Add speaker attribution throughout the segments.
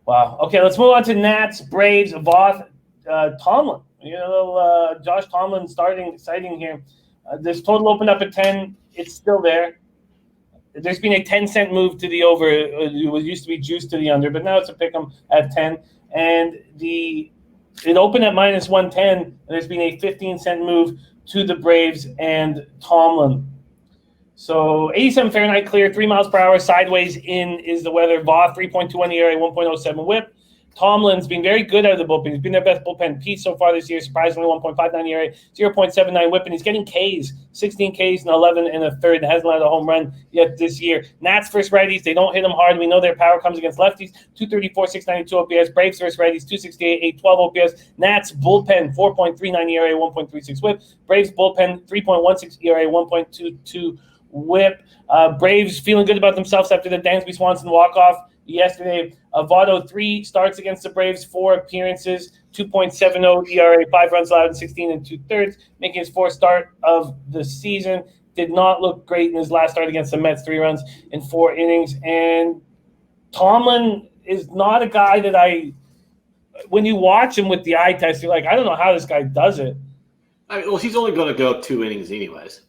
Speaker 1: Wow. Okay, let's move on to Nats, Braves, Voth, Tomlin. Josh Tomlin sighting here. This total opened up at 10. It's still there. There's been a 10-cent move to the over. It used to be juiced to the under, but now it's a pick 'em at 10. And it opened at minus 110, and there's been a 15-cent move to the Braves and Tomlin. So 87 Fahrenheit clear, 3 miles per hour, sideways in is the weather. Voth, 3.21 ERA, 1.07 whip. Tomlin's been very good out of the bullpen. He's been their best bullpen piece so far this year. Surprisingly, 1.59 ERA, 0.79 whip, and he's getting Ks, 16 Ks and 11 and a third. Hasn't allowed a home run yet this year. Nats versus righties, they don't hit them hard. We know their power comes against lefties. 234, 692 OPS. Braves versus righties, 268, 812 OPS. Nats bullpen, 4.39 ERA, 1.36 whip. Braves bullpen, 3.16 ERA, 1.22 whip. Braves feeling good about themselves after the Dansby Swanson walk-off yesterday. Votto, 3 starts against the Braves, 4 appearances, 2.70 ERA, 5 runs allowed, 16 and 2/3, making his 4th start of the season. Did not look great in his last start against the Mets, 3 runs in 4 innings. And Tomlin is not a guy that when you watch him with the eye test, you're like, I don't know how this guy does it.
Speaker 2: He's only going to go 2 innings anyways.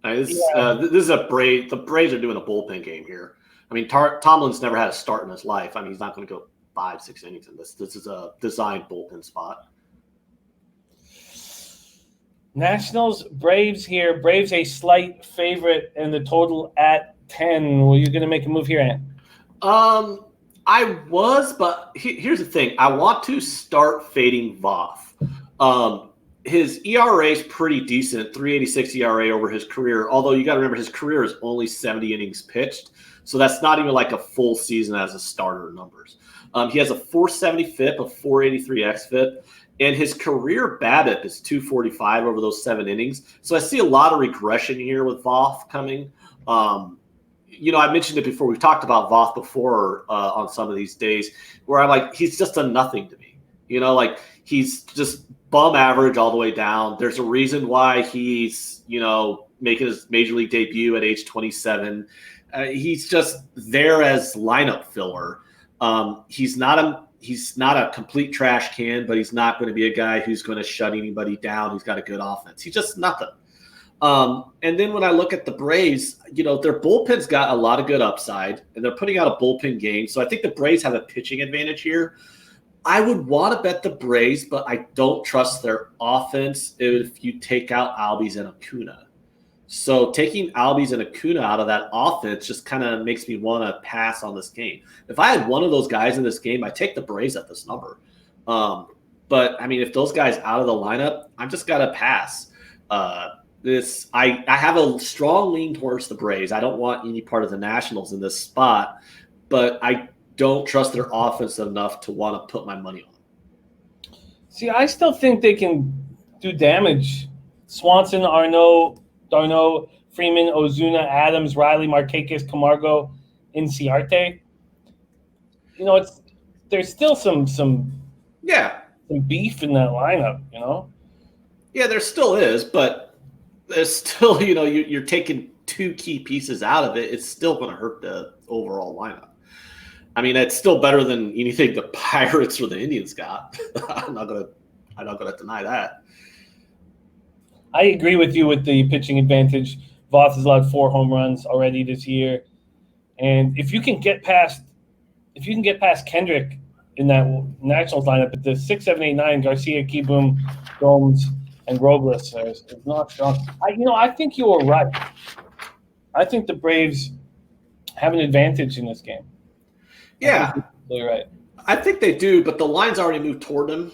Speaker 2: This is a Brave. The Braves are doing a bullpen game here. I mean, Tomlin's never had a start in his life. I mean, he's not going to go 5-6 innings in this. This is a designed bullpen spot.
Speaker 1: Nationals, Braves here. Braves a slight favorite, and the total at 10. Were you going to make a move here, Ant?
Speaker 2: I was, but here's the thing. I want to start fading Voth. His ERA is pretty decent, 3.86 ERA over his career, although you got to remember his career is only 70 innings pitched, so that's not even like a full season as a starter numbers. He has a 470 FIP, a 483 xFIP, and his career BABIP is 245 over those 7 innings. So I see a lot of regression here with Voth coming. I mentioned it before. We've talked about Voth before on some of these days where I'm like, he's just a nothing to me. He's just bum average all the way down. There's a reason why he's, making his major league debut at age 27. He's just there as lineup filler. He's not a complete trash can, but he's not going to be a guy who's going to shut anybody down. Who's got a good offense. He's just nothing. And then when I look at the Braves, their bullpen's got a lot of good upside, and they're putting out a bullpen game. So I think the Braves have a pitching advantage here. I would want to bet the Braves, but I don't trust their offense if you take out Albies and Acuna. So taking Albies and Acuna out of that offense just kind of makes me want to pass on this game. If I had one of those guys in this game, I'd take the Braves at this number. But, I mean, if those guys out of the lineup, I'm just got to pass. I have a strong lean towards the Braves. I don't want any part of the Nationals in this spot, but I don't trust their offense enough to want to put my money on.
Speaker 1: See, I still think they can do damage. Swanson, Darno, Freeman, Ozuna, Adams, Riley, Markakis, Camargo, Inciarte. There's still some beef in that lineup,
Speaker 2: Yeah, there still is, but there's still, you're taking 2 key pieces out of it. It's still going to hurt the overall lineup. I mean, it's still better than anything the Pirates or the Indians got. I'm not gonna deny that.
Speaker 1: I agree with you with the pitching advantage. Voth has allowed 4 home runs already this year, and if you can get past Kendrick in that Nationals lineup, but the 6, 7, 8, 9, Garcia, Kieboom, Gomes, and Robles is not strong. I think you were right. I think the Braves have an advantage in this game.
Speaker 2: Yeah,
Speaker 1: you're right.
Speaker 2: I think they do, but the line's already moved toward them.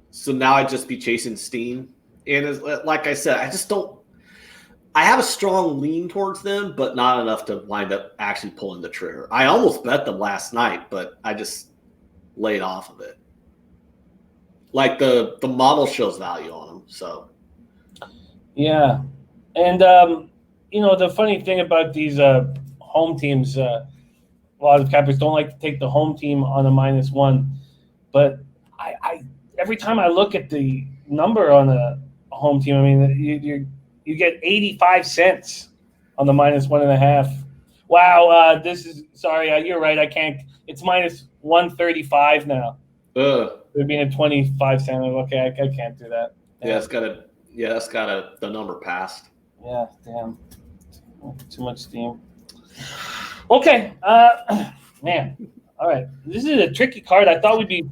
Speaker 2: So now I'd just be chasing steam. And like I said, I have a strong lean towards them, but not enough to wind up actually pulling the trigger. I almost bet them last night, but I just laid off of it. Like the model shows value on them. So,
Speaker 1: yeah. And, the funny thing about these home teams, a lot of cappers don't like to take the home team on a -1, but I every time I look at the number on a home team, I mean, you get 85 cents on the -1.5. Wow, you're right. I can't. It's minus 135 now.
Speaker 2: They're
Speaker 1: being a 25 cent. Okay, I can't do that.
Speaker 2: Damn. That's got the number passed.
Speaker 1: Yeah, damn. Too much steam. Okay, man. All right, this is a tricky card. I thought we'd be